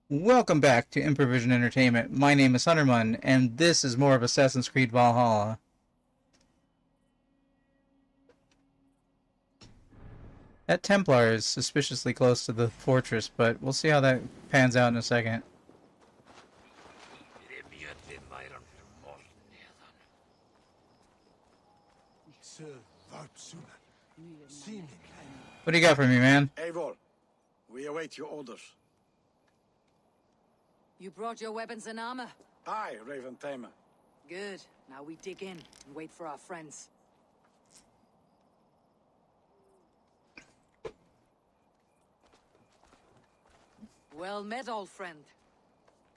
Welcome back to Improvision Entertainment. My name is Hunterman, and this is more of Assassin's Creed Valhalla. That Templar is suspiciously close to the fortress, but we'll see how that pans out in a second. What do you got for me, man? Eivor, we await your orders. You brought your weapons and armor? Aye, Raven Tamer. Good. Now we dig in and wait for our friends. Well met, old friend.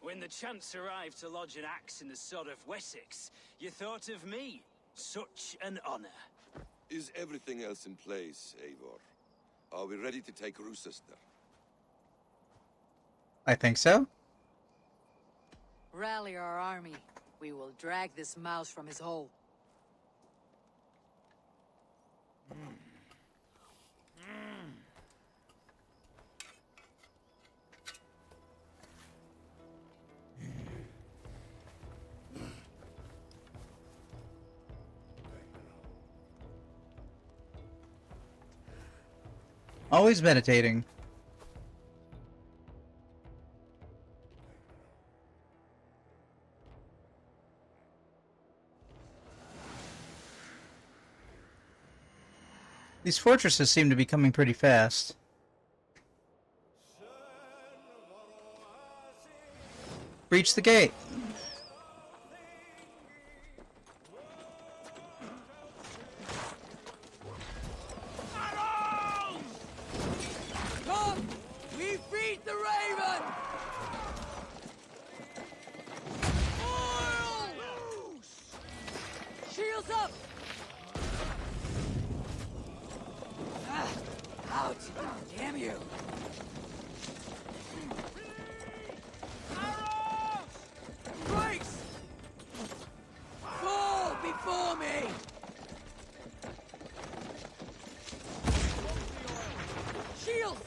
When the chance arrived to lodge an axe in the sod of Wessex, you thought of me. Such an honor. Is everything else in place, Eivor? Are we ready to take Rochester? I think so. Rally our army. We will drag this mouse from his hole. Always meditating. These fortresses seem to be coming pretty fast. Breach the gate. Come! We beat the Raven! Oil! Shields up! Out! Damn you! Arrows! Brakes! Fall before me! Shields!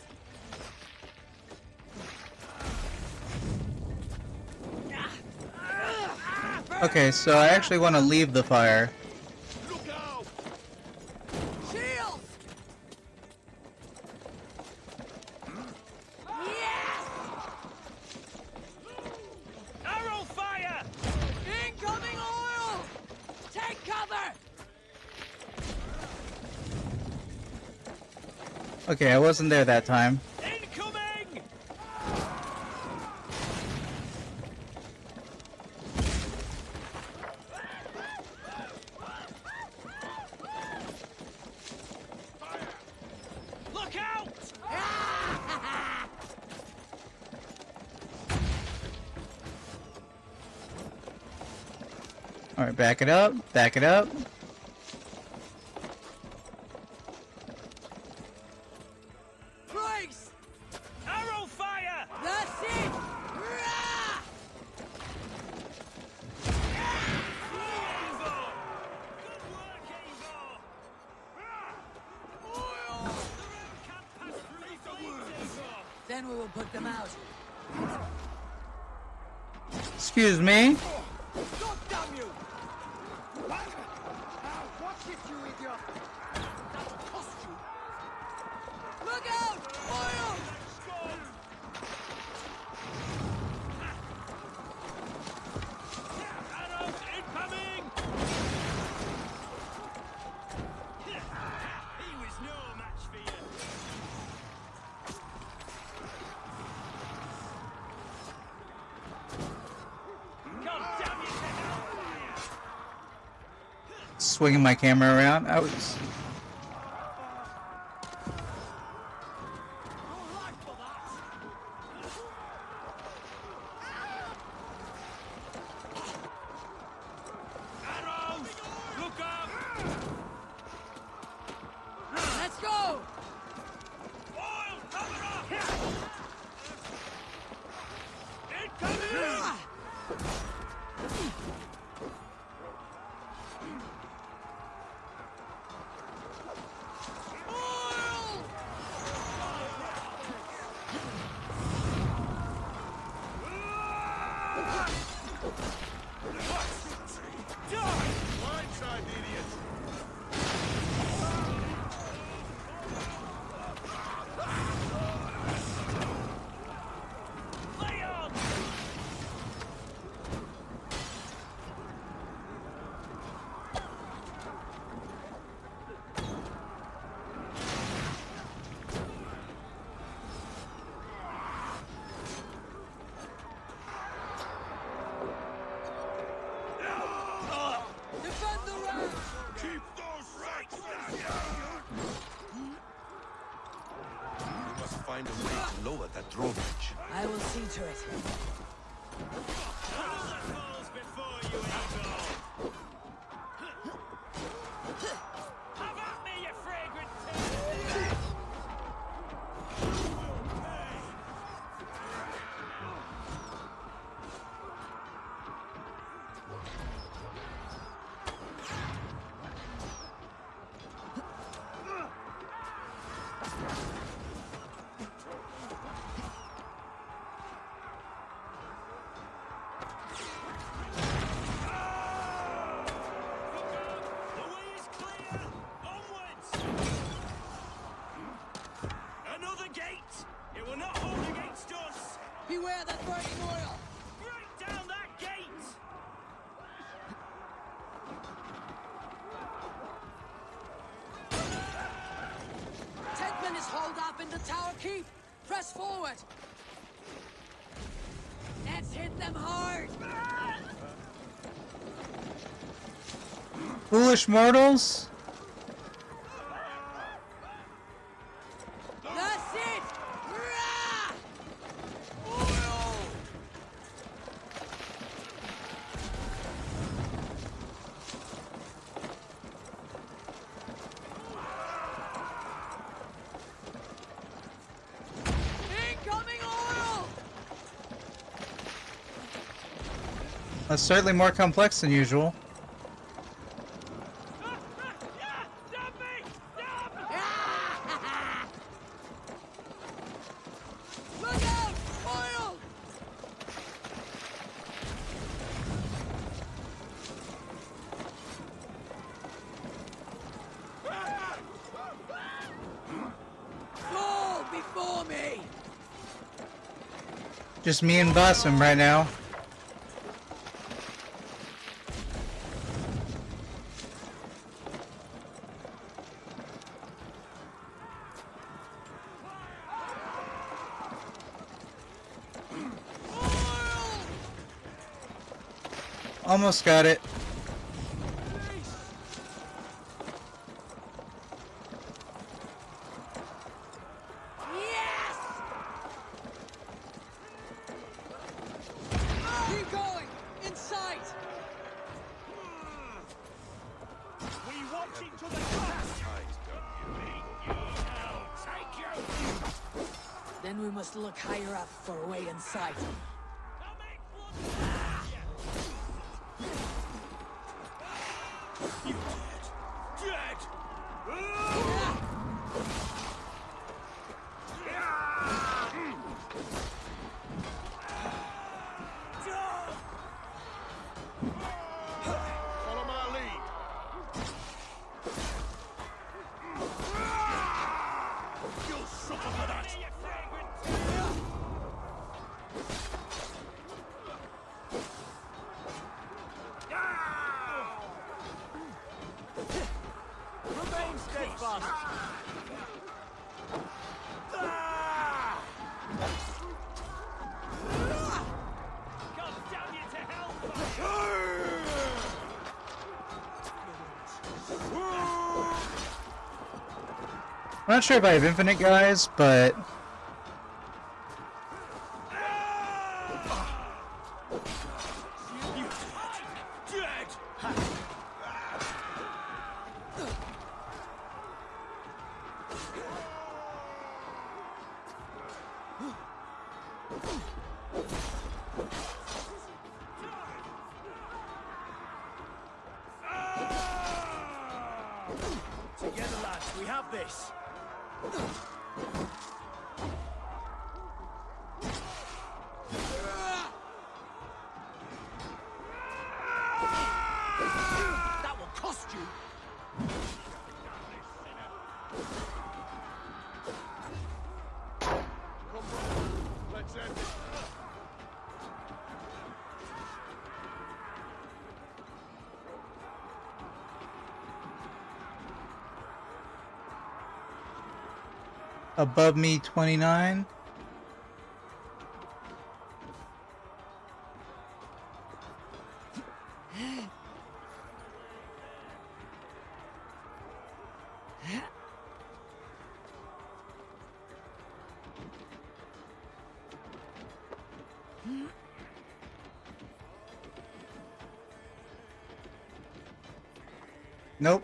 Okay, so I actually want to leave the fire. Shields! Yes! Arrow fire! Incoming oil! Take cover! Okay, I wasn't there that time. Incoming! Look out! Alright, back it up. Back it up. Brakes! Arrow fire! That's it! Rah! Eivor! Good work, Eivor! Oil! The road can't pass through the flames, Eivor! Then we will put them out. Excuse me. God damn you! Watch it, you idiot! That'll cost you! Look out! Oil! Arrows incoming! He was no match for you. God damn you, hellfire! Swinging my camera around. I was... Arrows! Look up! Let's go! Oil, cover up! Incoming! Ah! Oil! Blindside, idiot! Defend the ramp! Keep those rats down! We must find a way to lower that drawbridge. I will see to it. Falls before you, Eagle. Have at me, you fragrant pig! The way is clear! Onwards! Another gate! It will not hold against us! Beware that burning oil! Break down that gate! Tentman is holed up in the tower keep! Press forward! Let's hit them hard! Foolish mortals! That's it! Rah! Incoming oil! That's certainly more complex than usual. Stop me! Stop! Look out! Oil! Fall before me! Just me and Basim right now. Almost got it. Yes! Keep going! In sight! We want it to the top! Take you! Then we must look higher up for a way in sight. I'll make blood! You dead! Follow my lead. You'll suffer for that. You fragrant Remain steadfast! God damn you to hell! I'm not sure if I have infinite, guys, but You dead! Together, lads, we have this. Above me, 29. Nope.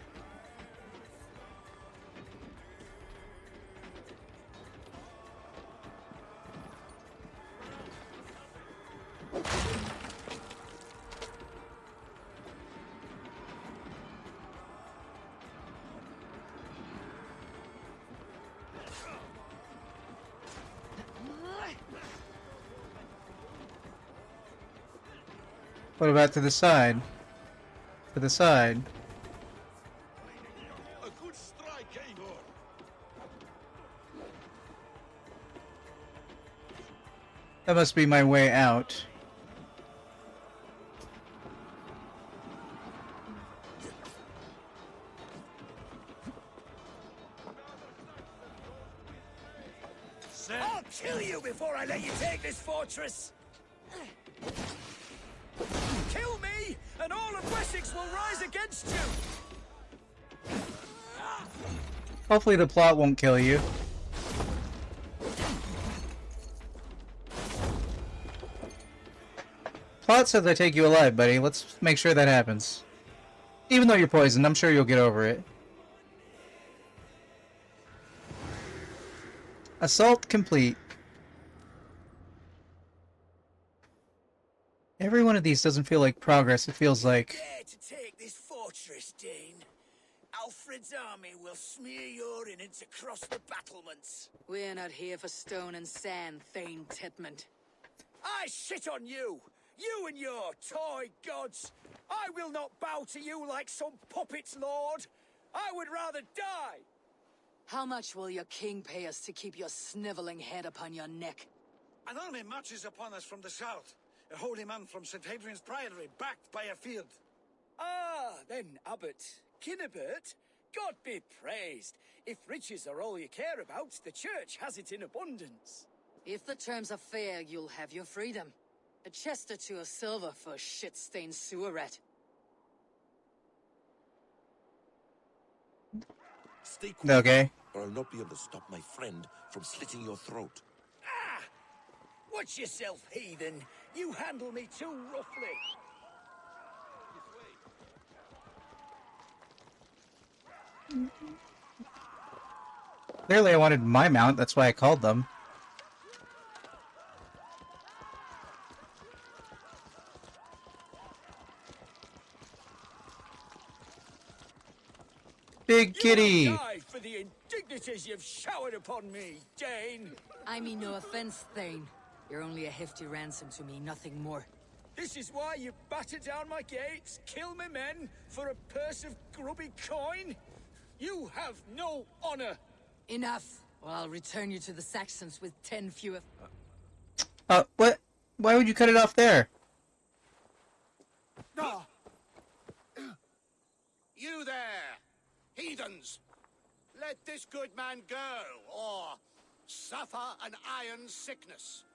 What about to the side? To the side. A good strike, Eivor. That must be my way out. I'll kill you before I let you take this fortress! Kill me, and all of Wessex will rise against you! Hopefully the plot won't kill you. Plot says I take you alive, buddy. Let's make sure that happens. Even though you're poisoned, I'm sure you'll get over it. Assault complete. Every one of these doesn't feel like progress, it feels like... Dare to take this fortress, Dane. Alfred's army will smear your innards across the battlements. We're not here for stone and sand, Thane Titmund. I shit on you! You and your toy gods! I will not bow to you like some puppet's lord! I would rather die! How much will your king pay us to keep your sniveling head upon your neck? An army marches upon us from the south. A holy man from St. Hadrian's Priory, backed by a field. Ah, then, Abbot, Kinnebert, God be praised. If riches are all you care about, the church has it in abundance. If the terms are fair, you'll have your freedom. A chest or two of silver for a shit-stained sewer rat. Stay quiet, Okay. or I'll not be able to stop my friend from slitting your throat. Ah! Watch yourself, heathen. You handle me too roughly. Clearly I wanted my mount, that's why I called them. Big kitty! You will die for the indignities you've showered upon me, Dane. I mean no offense, Thane. You're only a hefty ransom to me, nothing more. This is why you batter down my gates, kill my men for a purse of grubby coin? You have no honor. Enough, or I'll return you to the Saxons with 10 fewer... What? Why would you cut it off there? Ah. You there, heathens! Let this good man go, or suffer an iron sickness.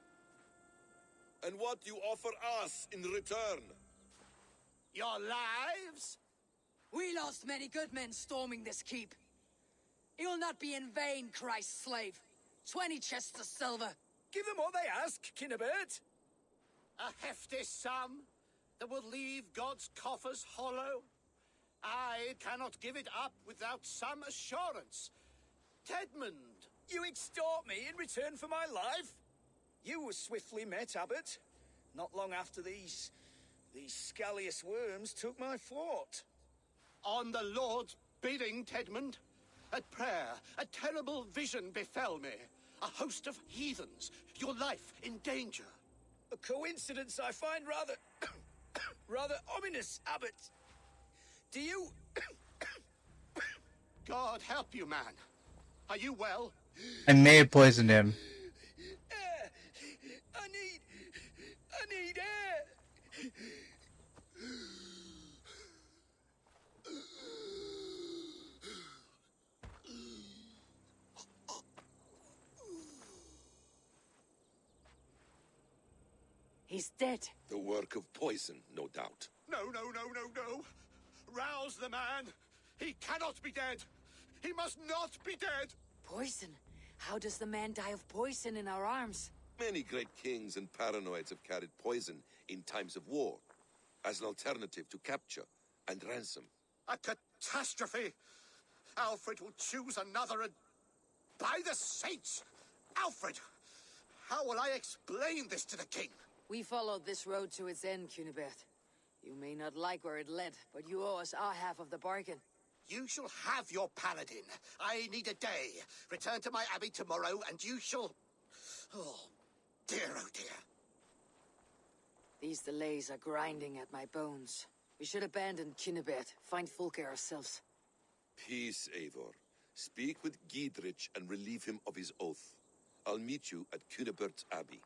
And what you offer us in return? Your lives? We lost many good men storming this keep. It will not be in vain, Christ's slave. 20 chests of silver. Give them what they ask, Kinnebert. A hefty sum that will leave God's coffers hollow? I cannot give it up without some assurance. Tedmund! You extort me in return for my life? You were swiftly met, Abbot. Not long after these scallious worms took my fort. On the Lord's bidding, Tedmund. At prayer, a terrible vision befell me. A host of heathens, your life in danger. A coincidence I find rather... rather ominous, Abbot. Do you... God help you, man. Are you well? I may have poisoned him. Air! I need air! He's dead. The work of poison, no doubt. No, no, no, no, no. Rouse the man. He cannot be dead. He must not be dead. Poison? How does the man die of poison in our arms? Many great kings and paranoids have carried poison in times of war, as an alternative to capture and ransom. A catastrophe. Alfred will choose another and... By the saints! Alfred! How will I explain this to the king? We followed this road to its end, Cunibert. You may not like where it led, but you owe us our half of the bargain. You shall have your paladin. I need a day. Return to my abbey tomorrow, and you shall... Oh, dear, oh dear. These delays are grinding at my bones. We should abandon Cunibert, find Fulke ourselves. Peace, Eivor. Speak with Giedrich and relieve him of his oath. I'll meet you at Cunebert's Abbey.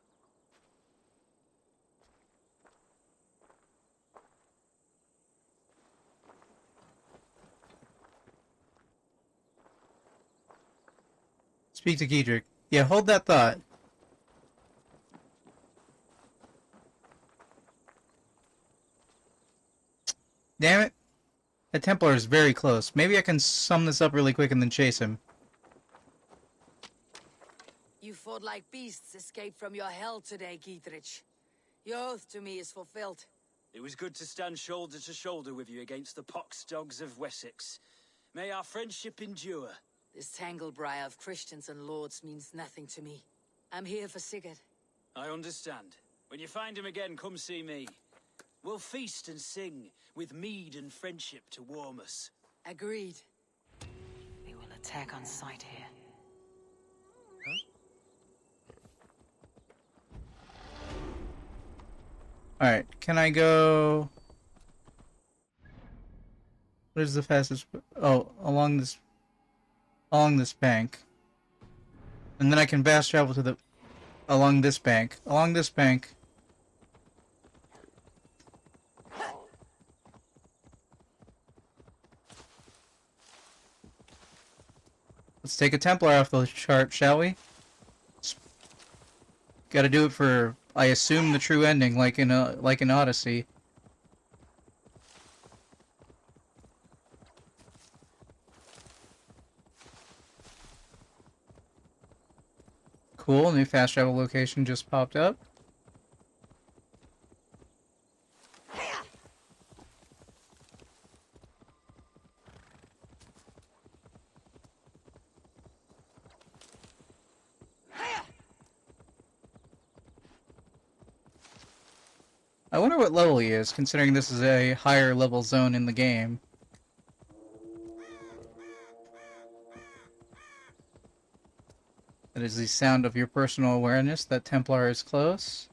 Speak to Giedrich. Yeah, hold that thought. Damn it. The Templar is very close. Maybe I can sum this up really quick and then chase him. You fought like beasts escaped from your hell today, Giedrich. Your oath to me is fulfilled. It was good to stand shoulder to shoulder with you against the pox dogs of Wessex. May our friendship endure. This tanglebriar of Christians and lords means nothing to me. I'm here for Sigurd. I understand. When you find him again, come see me. We'll feast and sing, with mead and friendship to warm us. Agreed. They will attack on sight here. Alright, can I go... What is the fastest... Oh, along this bank. And then I can fast travel to the... Along this bank. Along this bank. Let's take a Templar off the chart, shall we? Gotta do it for, I assume, the true ending, like in Odyssey. Cool, new fast travel location just popped up. I wonder what level he is, considering this is a higher level zone in the game. That is the sound of your personal awareness that Templar is close.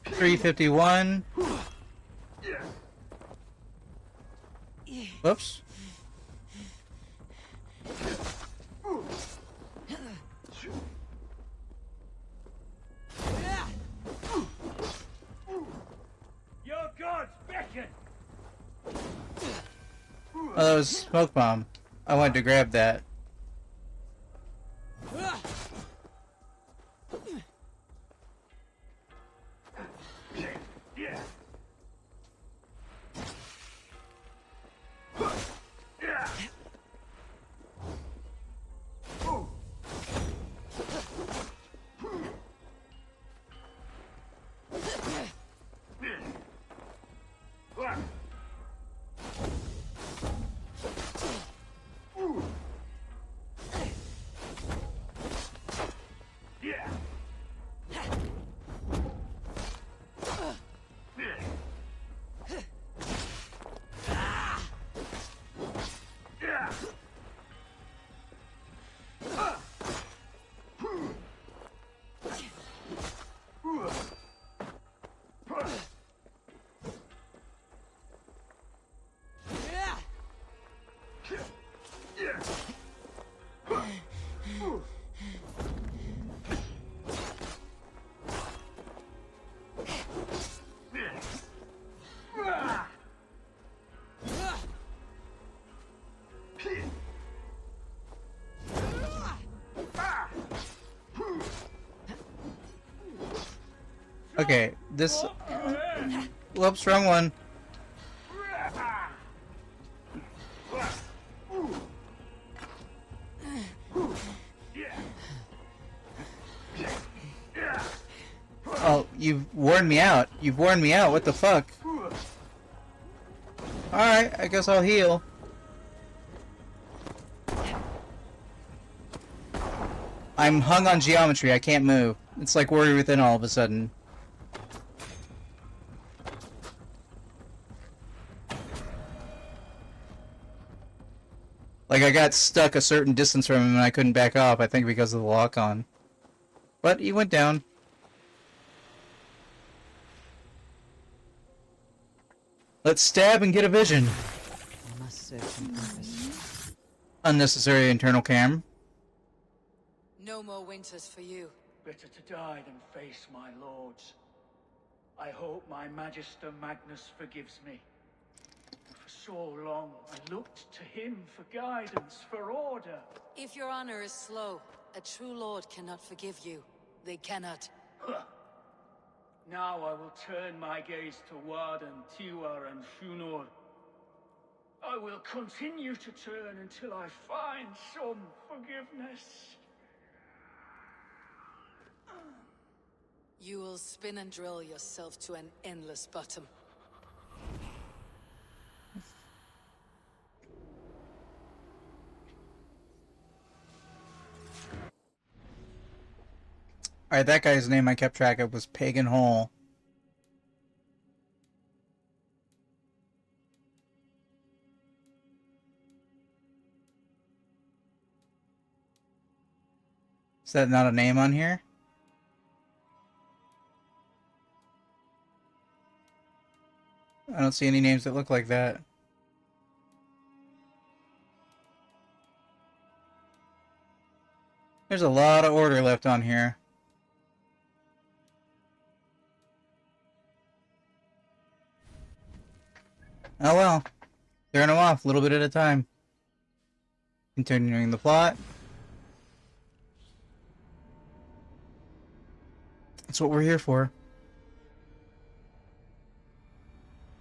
$351. Whoops. Your gods beckon! Oh, that was smoke bomb. I wanted to grab that. Okay, this... whoops, wrong one. Oh, you've worn me out. You've worn me out. What the fuck? Alright, I guess I'll heal. I'm hung on geometry. I can't move. It's like Warrior Within all of a sudden. Like I got stuck a certain distance from him and I couldn't back off, I think because of the lock-on. But he went down. Let's stab and get a vision. I must search some purpose. Unnecessary internal cam. No more winters for you. Better to die than face my lords. I hope my Magister Magnus forgives me. For so long, I looked to him for guidance, for order. If your honor is slow, a true lord cannot forgive you. They cannot. Huh. Now I will turn my gaze to Warden, Tiwar, and Shunor. I will continue to turn until I find some forgiveness. You will spin and drill yourself to an endless bottom. Alright, that guy's name I kept track of was Pagan Hole. Is that not a name on here? I don't see any names that look like that. There's a lot of order left on here. Oh well. Turn them off a little bit at a time. Continuing the plot. That's what we're here for.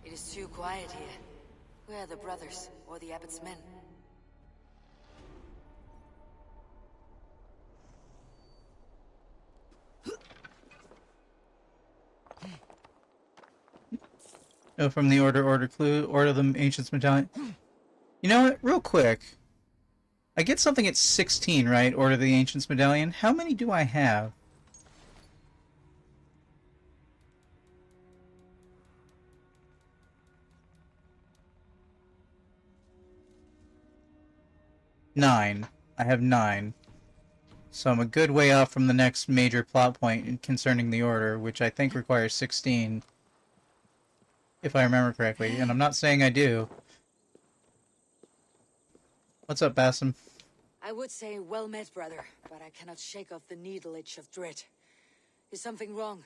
It is too quiet here. Where are the brothers, or the abbot's men? Oh, from the order clue, order the ancients medallion. You know what? Real quick. I get something at 16, right? Order the ancients medallion. How many do I have? Nine. I have 9. So I'm a good way off from the next major plot point concerning the order, which I think requires 16. If I remember correctly, and I'm not saying I do. What's up, Bassam? I would say well met, brother, but I cannot shake off the needle itch of dread. Is something wrong?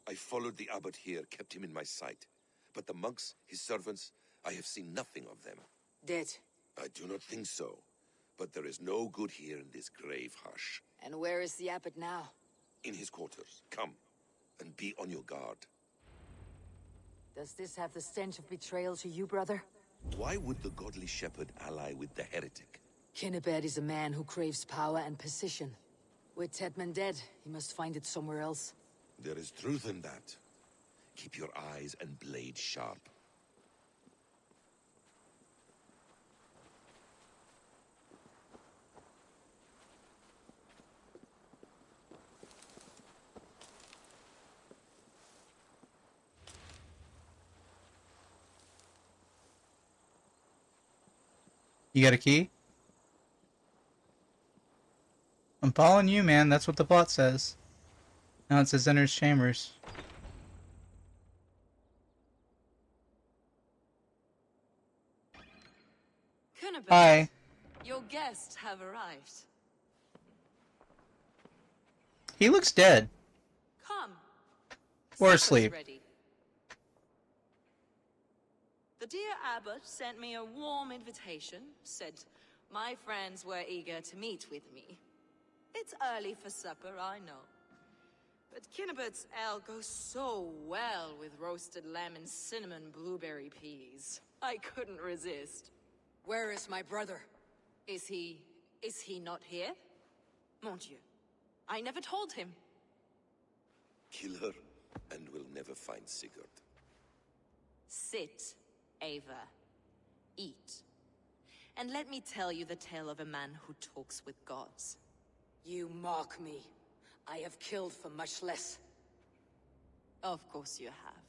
I followed the abbot here, kept him in my sight. But the monks, his servants, I have seen nothing of them. Dead. I do not think so. But there is no good here in this grave hush. And where is the abbot now? In his quarters. Come, and be on your guard. Does this have the stench of betrayal to you, brother? Why would the godly shepherd ally with the heretic? Kinnebed is a man who craves power and position. With Tedman dead, he must find it somewhere else. There is truth in that. Keep your eyes and blade sharp. You got a key? I'm following you, man. That's what the plot says. Now it says enters chambers. Kunibert, Hi. your guests have arrived. He looks dead. Come. Or Supper's asleep. ready. The dear abbot sent me a warm invitation, said my friends were eager to meet with me. It's early for supper, I know. But Kinnibert's ale goes so well with roasted lamb and cinnamon blueberry peas. I couldn't resist. Where is my brother? Is he not here? Mon Dieu, I never told him. Kill her, and we'll never find Sigurd. Sit, Ava. Eat. And let me tell you the tale of a man who talks with gods. You mock me. I have killed for much less. Of course you have.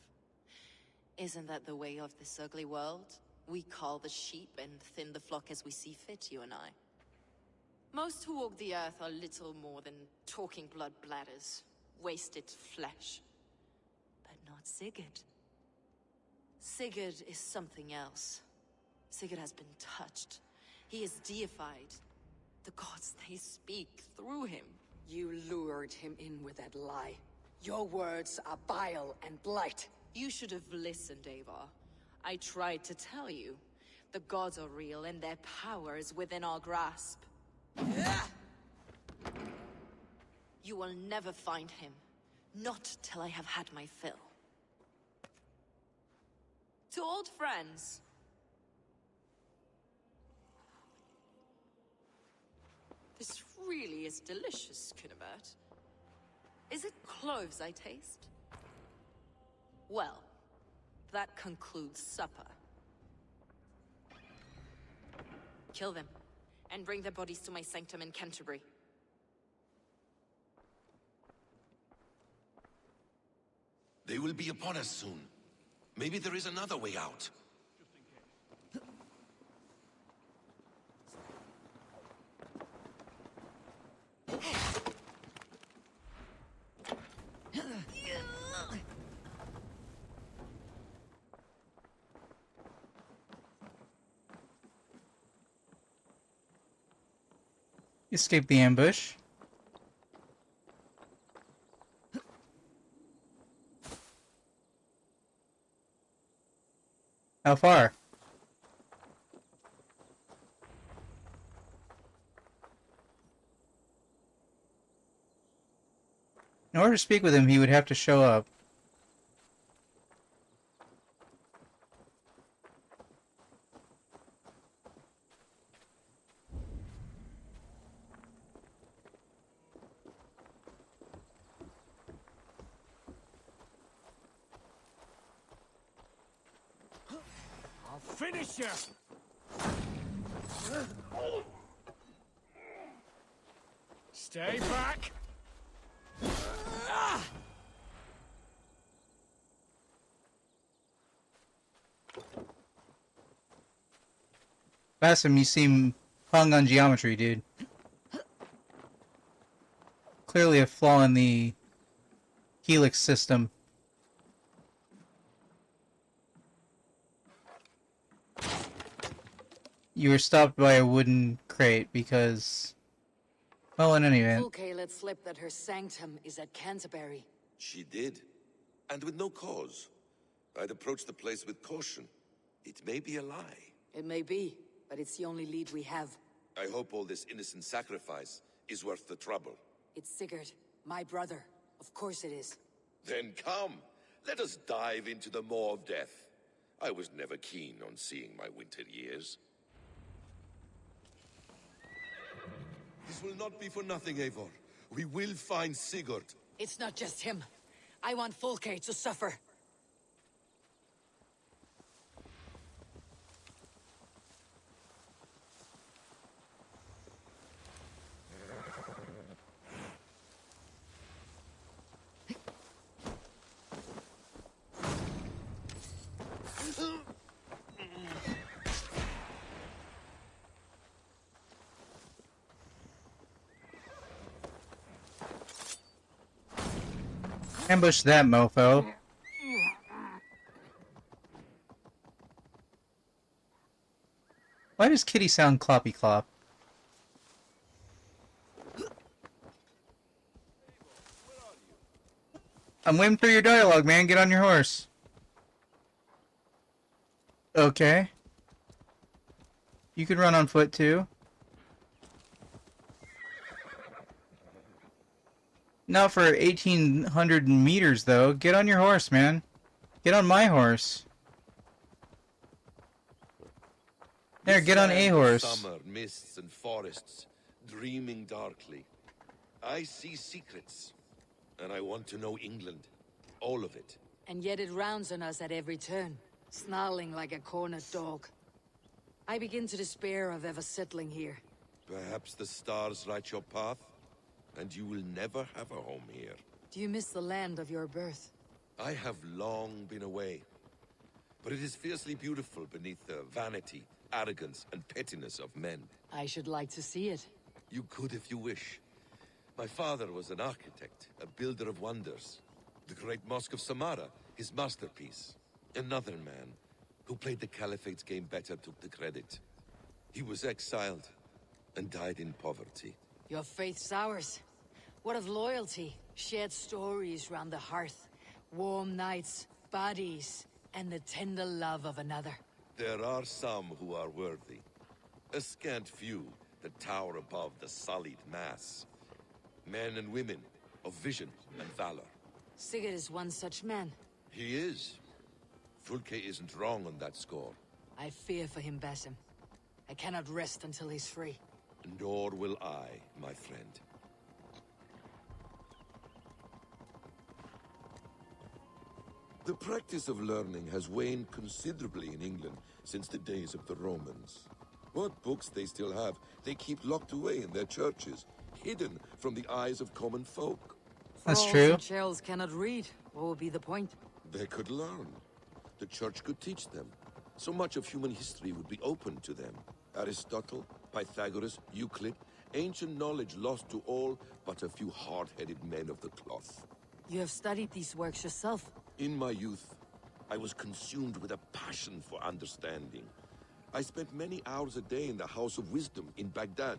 Isn't that the way of this ugly world? We cull the sheep and thin the flock as we see fit, you and I. Most who walk the earth are little more than talking blood bladders, wasted flesh. But not Sigurd. Sigurd is something else. Sigurd has been touched. He is deified. The gods, they speak through him. You lured him in with that lie. Your words are bile and blight. You should have listened, Ava. I tried to tell you. The gods are real and their power is within our grasp. You will never find him. Not till I have had my fill. To old friends. This really is delicious, Kinnebert. Is it cloves I taste? Well, that concludes supper. Kill them, and bring their bodies to my sanctum in Canterbury. They will be upon us soon. Maybe there is another way out. Escape the ambush. How far? In order to speak with him, he would have to show up. I'll finish you! Stay back! Basim, you seem hung on geometry, dude. Clearly a flaw in the helix system. You were stopped by a wooden crate because... Well, in any event. Fulke let slip that her sanctum is at Canterbury. She did, and with no cause. I'd approach the place with caution. It may be a lie. It may be, but it's the only lead we have. I hope all this innocent sacrifice is worth the trouble. It's Sigurd, my brother. Of course it is. Then come, let us dive into the maw of death. I was never keen on seeing my winter years. This will not be for nothing, Eivor. We will find Sigurd. It's not just him. I want Fulke to suffer. Ambush that mofo. Why does Kitty sound cloppy clop? I'm waiting for your dialogue, man. Get on your horse. Okay. You could run on foot too. Not for 1,800 meters though. Get on your horse, man. Get on my horse. There, get on a This land of horse. Summer, mists and forests, dreaming darkly. I see secrets, and I want to know England. All of it. And yet it rounds on us at every turn, snarling like a cornered dog. I begin to despair of ever settling here. Perhaps the stars write your path, and you will never have a home here. Do you miss the land of your birth? I have long been away, but it is fiercely beautiful beneath the vanity, arrogance, and pettiness of men. I should like to see it. You could if you wish. My father was an architect, a builder of wonders. The great Mosque of Samarra, his masterpiece. Another man, who played the Caliphate's game better, took the credit. He was exiled, and died in poverty. Your faith sours. What of loyalty? Shared stories round the hearth. Warm nights, bodies, and the tender love of another. There are some who are worthy. A scant few that tower above the sullied mass. Men and women of vision and valor. Sigurd is one such man. He is. Fulke isn't wrong on that score. I fear for him, Basim. I cannot rest until he's free. Nor will I, my friend. The practice of learning has waned considerably in England since the days of the Romans. What books they still have, they keep locked away in their churches, hidden from the eyes of common folk. That's Thralls true. and churls cannot read. What would be the point? They could learn. The church could teach them. So much of human history would be open to them. Aristotle, Pythagoras, Euclid, ancient knowledge lost to all but a few hard-headed men of the cloth. You have studied these works yourself. In my youth, I was consumed with a passion for understanding. I spent many hours a day in the House of Wisdom in Baghdad.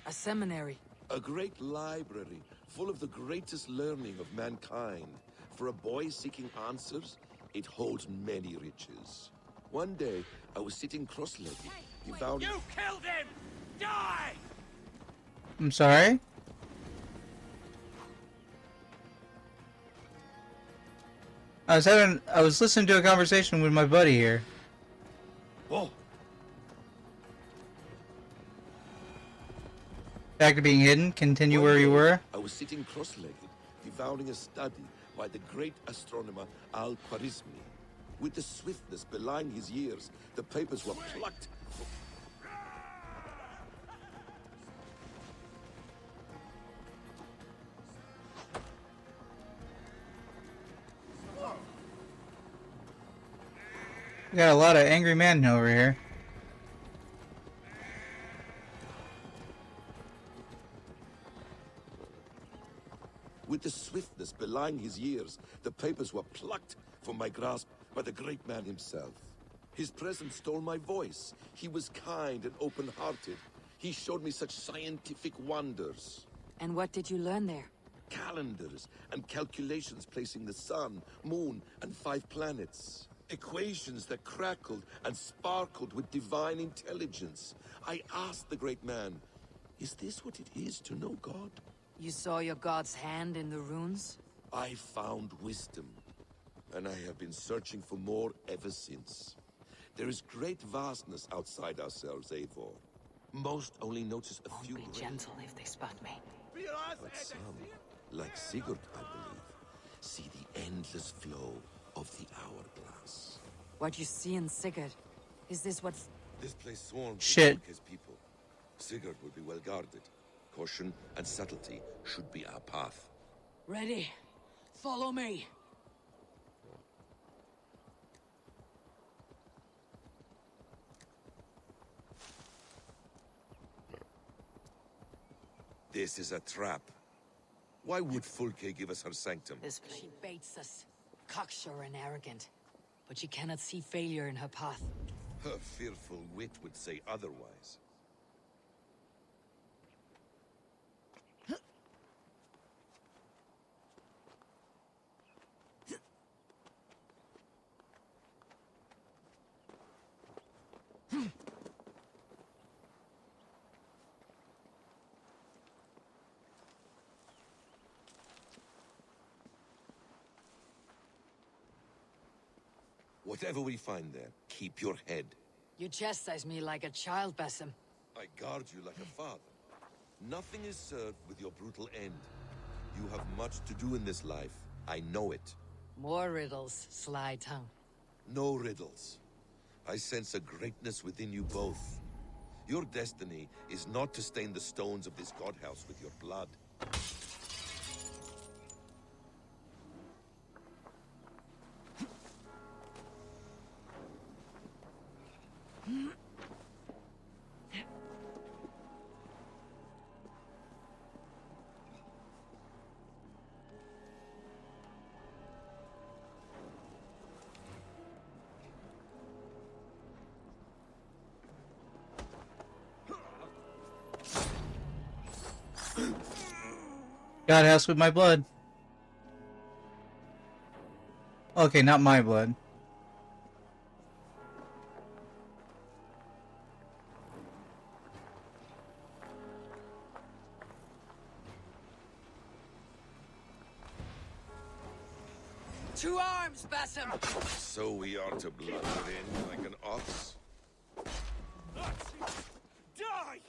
A seminary. A great library full of the greatest learning of mankind. For a boy seeking answers, it holds many riches. One day, I was sitting cross-legged, devouring... You killed him! Die! I'm sorry? I was listening to a conversation with my buddy here. Whoa! Back to being hidden, continue One where you day, were. I was sitting cross-legged, devouring a study by the great astronomer Al-Khwarizmi. With the swiftness belying his years, the papers were plucked. We got a lot of angry men over here. With the swiftness belying his years, the papers were plucked from my grasp by the great man himself. His presence stole my voice. He was kind and open-hearted. He showed me such scientific wonders. And what did you learn there? Calendars and calculations placing the sun, moon, and 5 planets. Equations that crackled and sparkled with divine intelligence. I asked the great man, is this what it is to know God? You saw your god's hand in the runes? I found wisdom, and I have been searching for more ever since. There is great vastness outside ourselves, Eivor. Most only notice a few Be grains, gentle if they spot me. but some, like Sigurd, I believe, see the endless flow of the hourglass. What you see in Sigurd, is this what... This place swarms Shit. with his people. Sigurd will be well guarded. Caution and subtlety should be our path. Ready? Follow me. This is a trap. Why would Fulke give us her sanctum? This place. She baits us. Cocksure and arrogant. But she cannot see failure in her path. Her fearful wit would say otherwise. Whatever we find there, keep your head. You chastise me like a child, Basim. I guard you like a father. Nothing is served with your brutal end. You have much to do in this life. I know it. More riddles, sly tongue. No riddles. I sense a greatness within you both. Your destiny is not to stain the stones of this godhouse with your blood. God house with my blood. Okay, not my blood. To arms, Basim! So we are to blunder in like an ox? Die!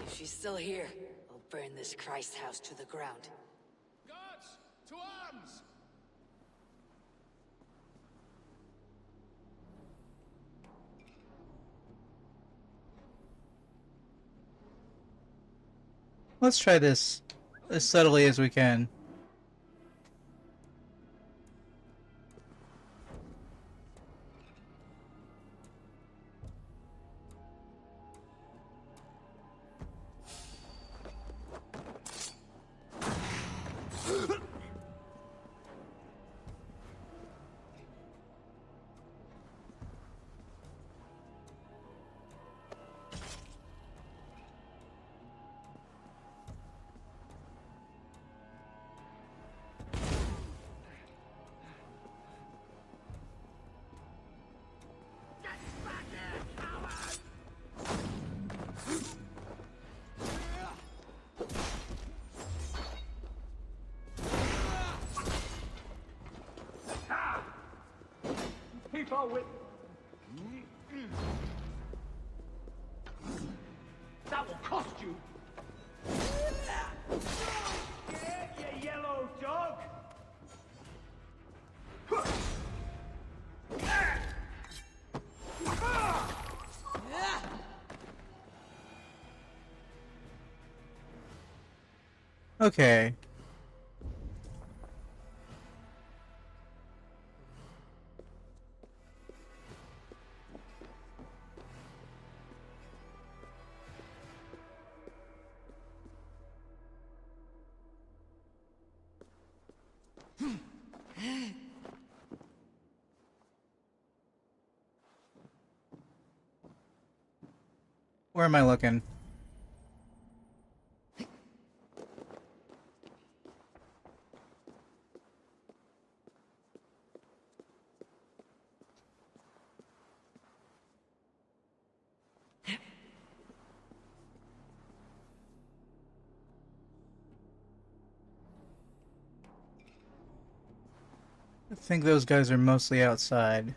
If she's still here, I'll burn this Christ house to the ground. Guards, to arms! Let's try this as subtly as we can. People with... That will cost you! Get you yellow dog! Okay. Where am I looking? I think those guys are mostly outside.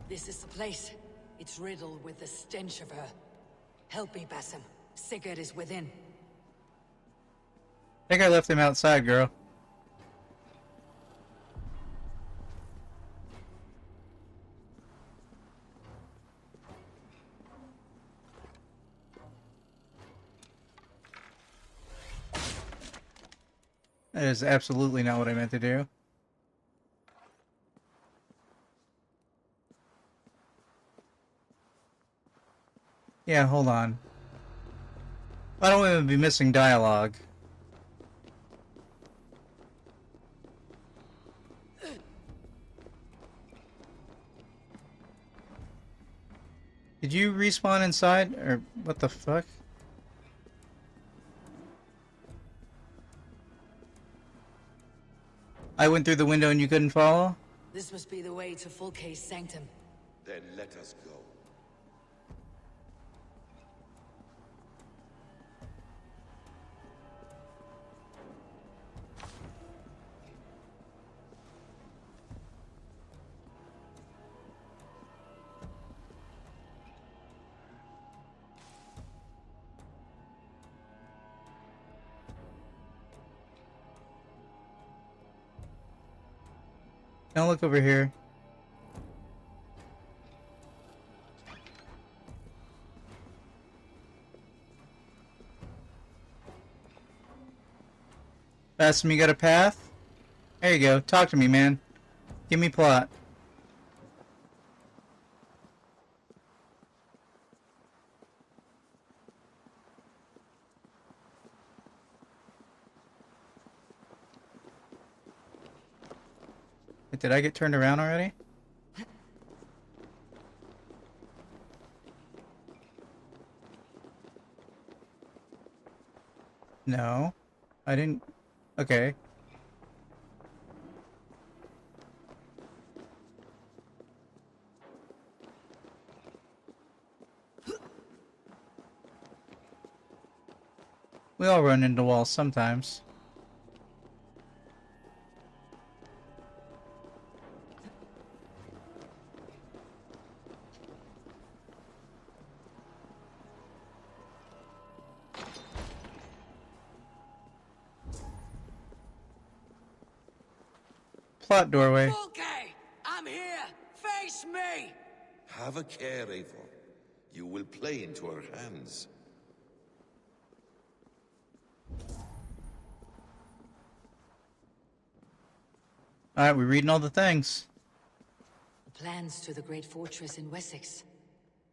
This is the place. It's riddled with the stench of her. Help me, Basim. Sigurd is within. think I left him outside, girl. That is absolutely not what I meant to do. Yeah, hold on. I don't want to be missing dialogue. Did you respawn inside? Or what the fuck? I went through the window and you couldn't follow? This must be the way to Fulke's sanctum. Then let us go. Now look over here. Bastion, you got a path? There you go. Talk to me, man. Give me plot. Did I get turned around already? No. I didn't... Okay. We all run into walls sometimes. Plot doorway. Fulke! I'm here! Face me! Have a care, Eivor. You will play into our hands. Alright, we're reading all the things. The plans to the great fortress in Wessex.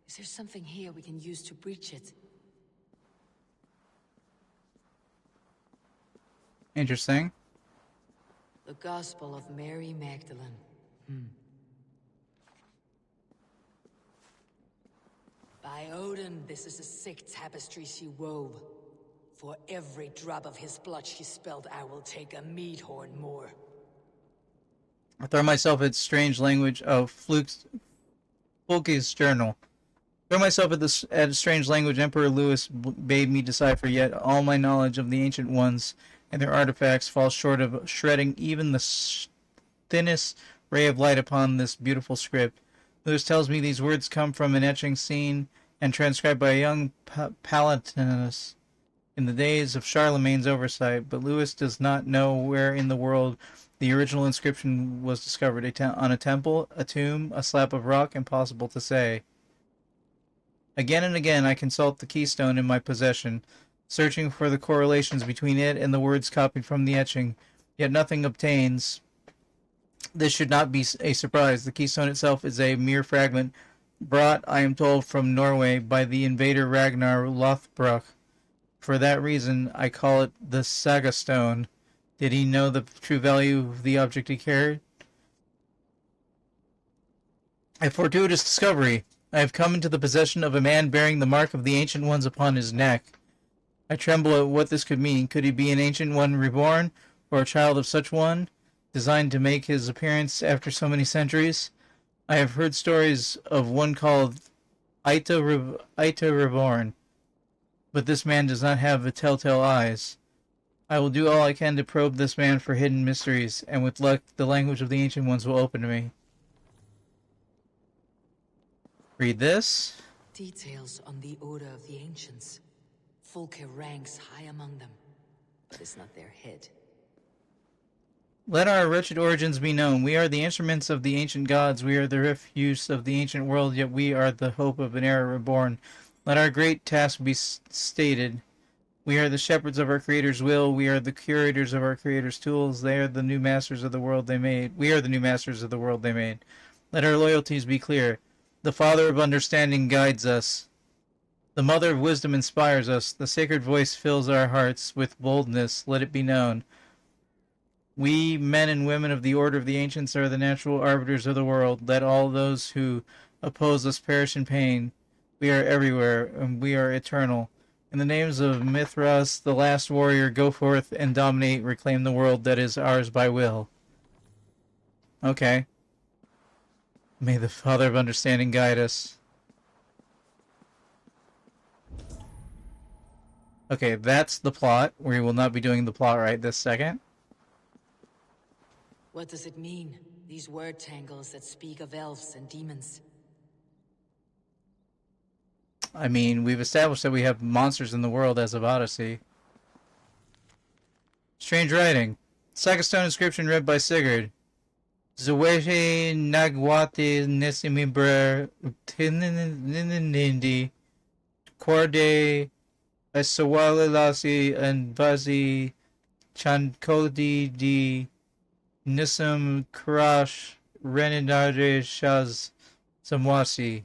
Is there something here we can use to breach it? Interesting. The Gospel of Mary Magdalene. By Odin, this is a sick tapestry she wove. For every drop of his blood she spilled, I will take a mead horn more. I throw myself at strange language of Fulke's journal. Throw myself at strange language Emperor Louis bade me decipher, yet all my knowledge of the ancient ones and their artifacts falls short of shredding even the thinnest ray of light upon this beautiful script. Louis tells me these words come from an etching seen and transcribed by a young Palatinus in the days of Charlemagne's oversight, but Louis does not know where in the world the original inscription was discovered. On a temple, a tomb, a slab of rock, impossible to say. Again and again I consult the keystone in my possession, searching for the correlations between it and the words copied from the etching, yet nothing obtains. This should not be a surprise. The keystone itself is a mere fragment, brought, I am told, from Norway by the invader Ragnar Lothbrok. For that reason, I call it the Saga Stone. Did he know the true value of the object he carried? A fortuitous discovery. I have come into the possession of a man bearing the mark of the Ancient Ones upon his neck. I tremble at what this could mean. Could he be an Ancient One reborn, or a child of such one, designed to make his appearance after so many centuries? I have heard stories of one called Aita Reborn, but this man does not have the telltale eyes. I will do all I can to probe this man for hidden mysteries, and with luck, the language of the Ancient Ones will open to me. Read this. Details on the Order of the Ancients. Fulke ranks high among them. but it's not their head. Let our wretched origins be known. We are the instruments of the ancient gods. We are the refuse of the ancient world, yet we are the hope of an era reborn. Let our great task be stated. We are the shepherds of our Creator's will. We are the curators of our Creator's tools. They are the new masters of the world they made. We are the new masters of the world they made. Let our loyalties be clear. The Father of understanding guides us. The Mother of wisdom inspires us. The sacred voice fills our hearts with boldness. Let it be known. We, men and women of the Order of the Ancients, are the natural arbiters of the world. Let all those who oppose us perish in pain. We are everywhere, and we are eternal. In the names of Mithras, the last warrior, go forth and dominate, reclaim the world that is ours by will. Okay. May the Father of Understanding guide us. Okay, that's the plot. We will not be doing the plot right this second. What does it mean? These word tangles that speak of elves and demons. I mean, we've established that we have monsters in the world as of Odyssey. Strange writing. Sakastone inscription read by Sigurd. Zwehe Nagwati Nesimibrer Tinindi Korde Asawalilasi and Bazi Chankodi di Nisam Karash Reninade Shaz Samwasi.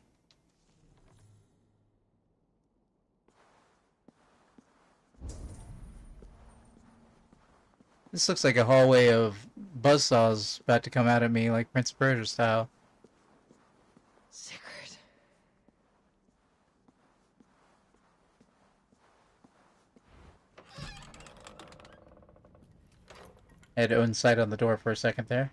This looks like a hallway of buzzsaws about to come out at me, like Prince of Persia style. Sigurd. I had own sight on the door for a second there.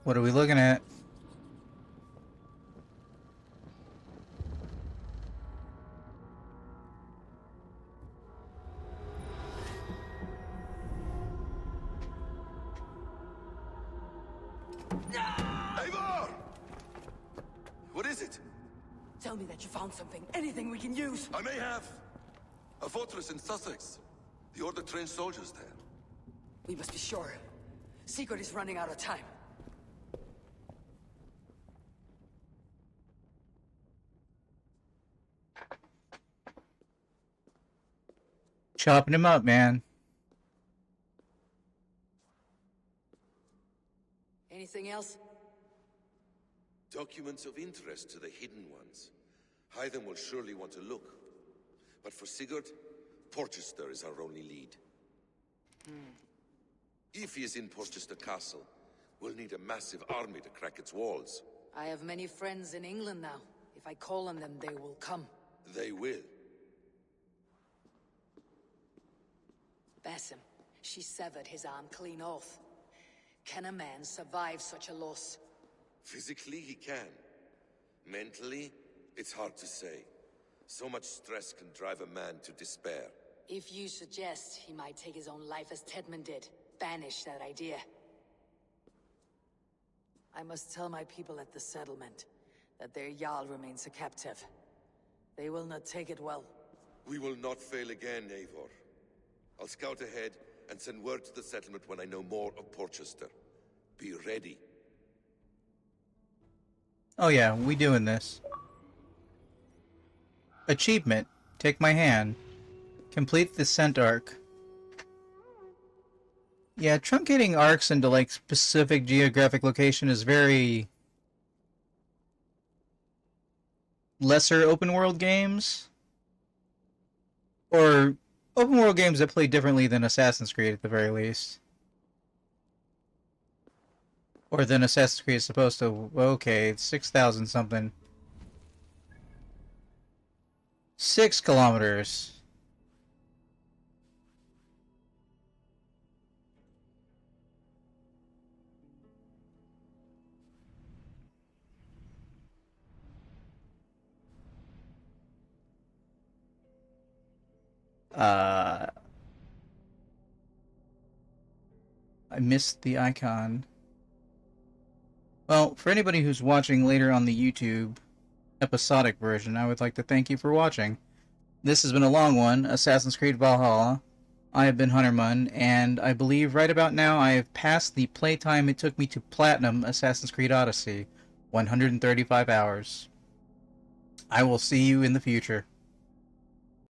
What are we looking at? Eivor! What is it? Tell me that you found something. Anything we can use. I may have. A fortress in Sussex. The Order trained soldiers there. We must be sure. Sigurd is running out of time. Chopping him up, man. Anything else? Documents of interest to the Hidden Ones. Hythen will surely want to look. But for Sigurd, Porchester is our only lead. If he is in Porchester Castle, we'll need a massive army to crack its walls. I have many friends in England now. If I call on them, they will come. They will. Basim, she severed his arm clean off. Can a man survive such a loss? Physically, he can. Mentally, it's hard to say. So much stress can drive a man to despair. If you suggest he might take his own life as Tedman did, banish that idea. I must tell my people at the settlement that their Jarl remains a captive. They will not take it well. We will not fail again, Eivor. I'll scout ahead and send word to the settlement when I know more of Porchester. Be ready. Oh yeah, we doing this. Achievement. Take my hand. Complete the scent arc. Yeah, truncating arcs into like specific geographic location is very lesser open world games. Or open world games that play differently than Assassin's Creed at the very least. Or than Assassin's Creed is supposed to. Okay, 6,000 something. 6 kilometers. I missed the icon. Well, for anybody who's watching later on the YouTube episodic version, I would like to thank you for watching. This has been a long one, Assassin's Creed Valhalla. I have been Huntermun, and I believe right about now I have passed the playtime it took me to platinum Assassin's Creed Odyssey, 135 hours. I will see you in the future.